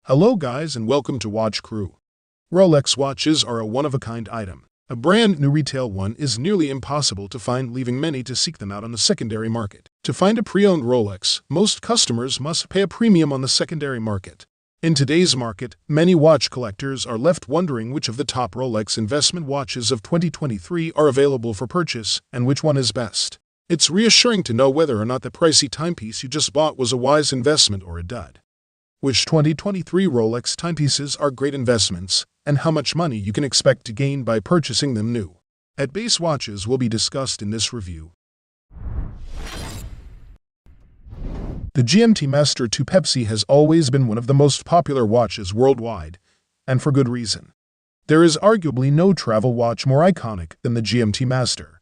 Hello guys and welcome to Watch Crew. Rolex watches are a one-of-a-kind item. A brand new retail one is nearly impossible to find, leaving many to seek them out on the secondary market. To find a pre-owned Rolex, most customers must pay a premium on the secondary market. In today's market, many watch collectors are left wondering which of the top Rolex investment watches of 2023 are available for purchase and which one is best. It's reassuring to know whether or not the pricey timepiece you just bought was a wise investment or a dud. Which 2023 Rolex timepieces are great investments, and how much money you can expect to gain by purchasing them new. At base watches will be discussed in this review. The GMT-Master II Pepsi has always been one of the most popular watches worldwide, and for good reason. There is arguably no travel watch more iconic than the GMT-Master,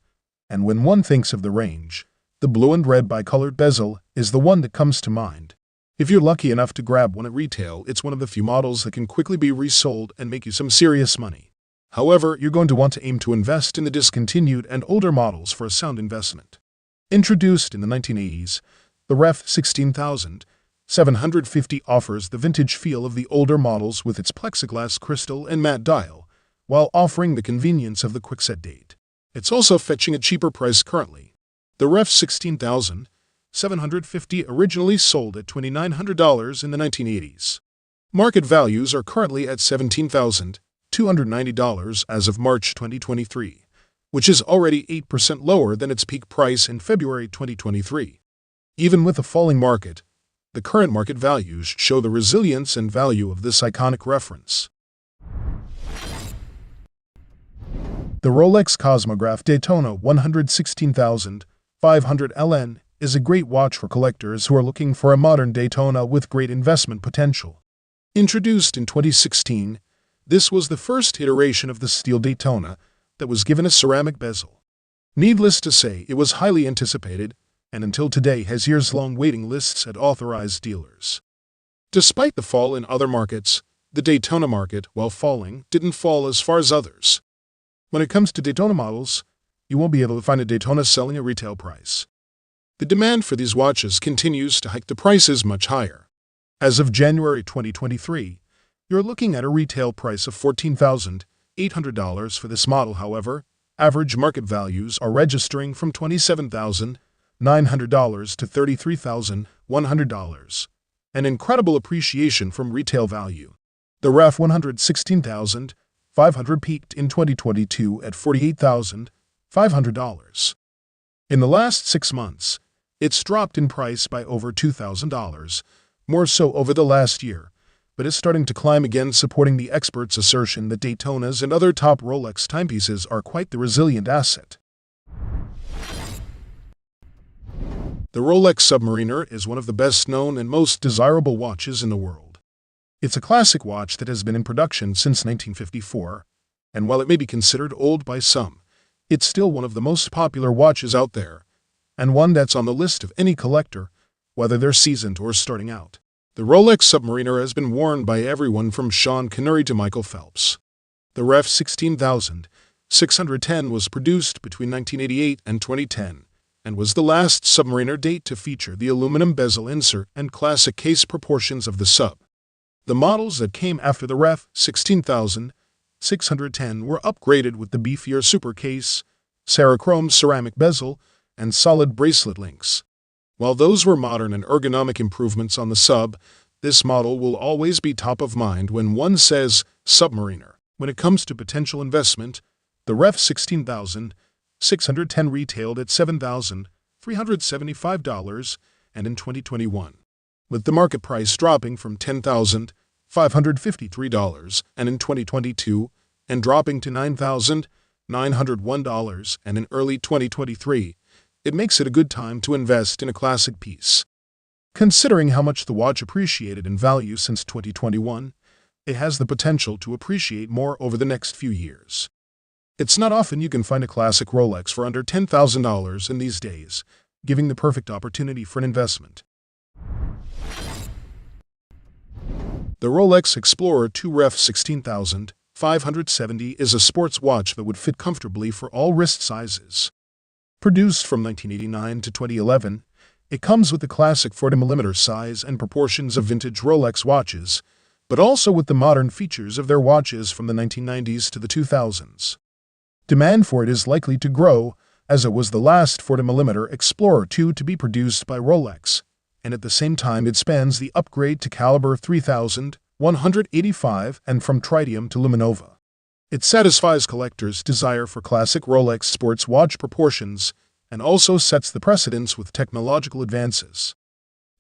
and when one thinks of the range, the blue and red bicolored bezel is the one that comes to mind. If you're lucky enough to grab one at retail, it's one of the few models that can quickly be resold and make you some serious money. However, you're going to want to aim to invest in the discontinued and older models for a sound investment. Introduced in the 1980s, the Ref 16750 offers the vintage feel of the older models with its plexiglass crystal and matte dial, while offering the convenience of the quick-set date. It's also fetching a cheaper price currently. The Ref 16750 originally sold at $2,900 in the 1980s. Market values are currently at $17,290 as of March 2023, which is already 8% lower than its peak price in February 2023. Even with a falling market, the current market values show the resilience and value of this iconic reference. The Rolex Cosmograph Daytona 116,500 LN is a great watch for collectors who are looking for a modern Daytona with great investment potential. Introduced in 2016, this was the first iteration of the steel Daytona that was given a ceramic bezel. Needless to say, it was highly anticipated, and until today has years-long waiting lists at authorized dealers. Despite the fall in other markets, the Daytona market, while falling, didn't fall as far as others. When it comes to Daytona models, you won't be able to find a Daytona selling at retail price. The demand for these watches continues to hike the prices much higher. As of January 2023, you're looking at a retail price of $14,800 for this model. However, average market values are registering from $27,900 to $33,100, an incredible appreciation from retail value. The Ref 116,500 peaked in 2022 at $48,500. In the last 6 months, it's dropped in price by over $2,000, more so over the last year, but is starting to climb again, supporting the experts' assertion that Daytonas and other top Rolex timepieces are quite the resilient asset. The Rolex Submariner is one of the best-known and most desirable watches in the world. It's a classic watch that has been in production since 1954, and while it may be considered old by some, it's still one of the most popular watches out there, and one that's on the list of any collector, whether they're seasoned or starting out. The Rolex Submariner has been worn by everyone from Sean Connery to Michael Phelps. The Ref 16610 was produced between 1988 and 2010, and was the last Submariner date to feature the aluminum bezel insert and classic case proportions of the Sub. The models that came after the Ref 16610 were upgraded with the beefier super case, Cerachrome ceramic bezel, and solid bracelet links. While those were modern and ergonomic improvements on the Sub, this model will always be top of mind when one says Submariner. When it comes to potential investment, the Ref 16610 retailed at $7,375 and in 2021, with the market price dropping from $10,553 and in 2022 and dropping to $9,901 and in early 2023. It makes it a good time to invest in a classic piece. Considering how much the watch appreciated in value since 2021, it has the potential to appreciate more over the next few years. It's not often you can find a classic Rolex for under $10,000 in these days, giving the perfect opportunity for an investment. The Rolex Explorer II Ref 16570 is a sports watch that would fit comfortably for all wrist sizes. Produced from 1989 to 2011, it comes with the classic 40mm size and proportions of vintage Rolex watches, but also with the modern features of their watches from the 1990s to the 2000s. Demand for it is likely to grow, as it was the last 40mm Explorer II to be produced by Rolex, and at the same time it spans the upgrade to caliber 3185 and from tritium to luminova. It satisfies collectors' desire for classic Rolex sports watch proportions and also sets the precedence with technological advances.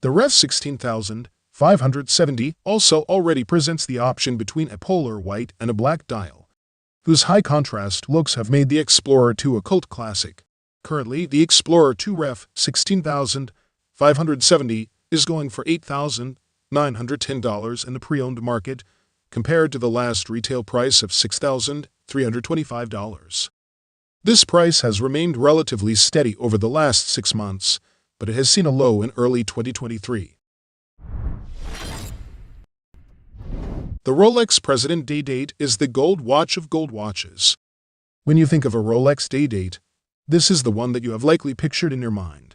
The Ref 16570 also already presents the option between a polar white and a black dial, whose high contrast looks have made the Explorer II a cult classic. Currently, the Explorer II Ref 16570 is going for $8,910 in the pre-owned market, compared to the last retail price of $6,325. This price has remained relatively steady over the last 6 months, but it has seen a low in early 2023. The Rolex President Day Date is the gold watch of gold watches. When you think of a Rolex Day Date, this is the one that you have likely pictured in your mind.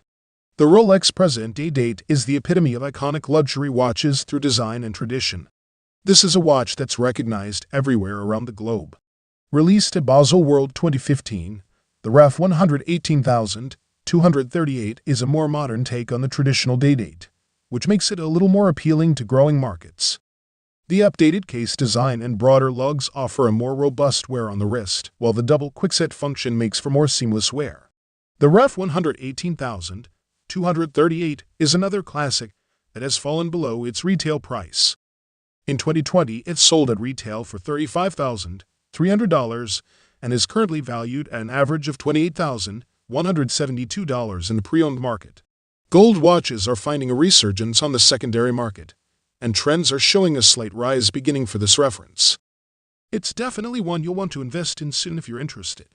The Rolex President Day Date is the epitome of iconic luxury watches through design and tradition. This is a watch that's recognized everywhere around the globe. Released at Basel World 2015, the Ref 118238 is a more modern take on the traditional Day Date, which makes it a little more appealing to growing markets. The updated case design and broader lugs offer a more robust wear on the wrist, while the double quickset function makes for more seamless wear. The Ref 118238 is another classic that has fallen below its retail price. In 2020, it sold at retail for $35,300 and is currently valued at an average of $28,172 in the pre-owned market. Gold watches are finding a resurgence on the secondary market, and trends are showing a slight rise beginning for this reference. It's definitely one you'll want to invest in soon if you're interested.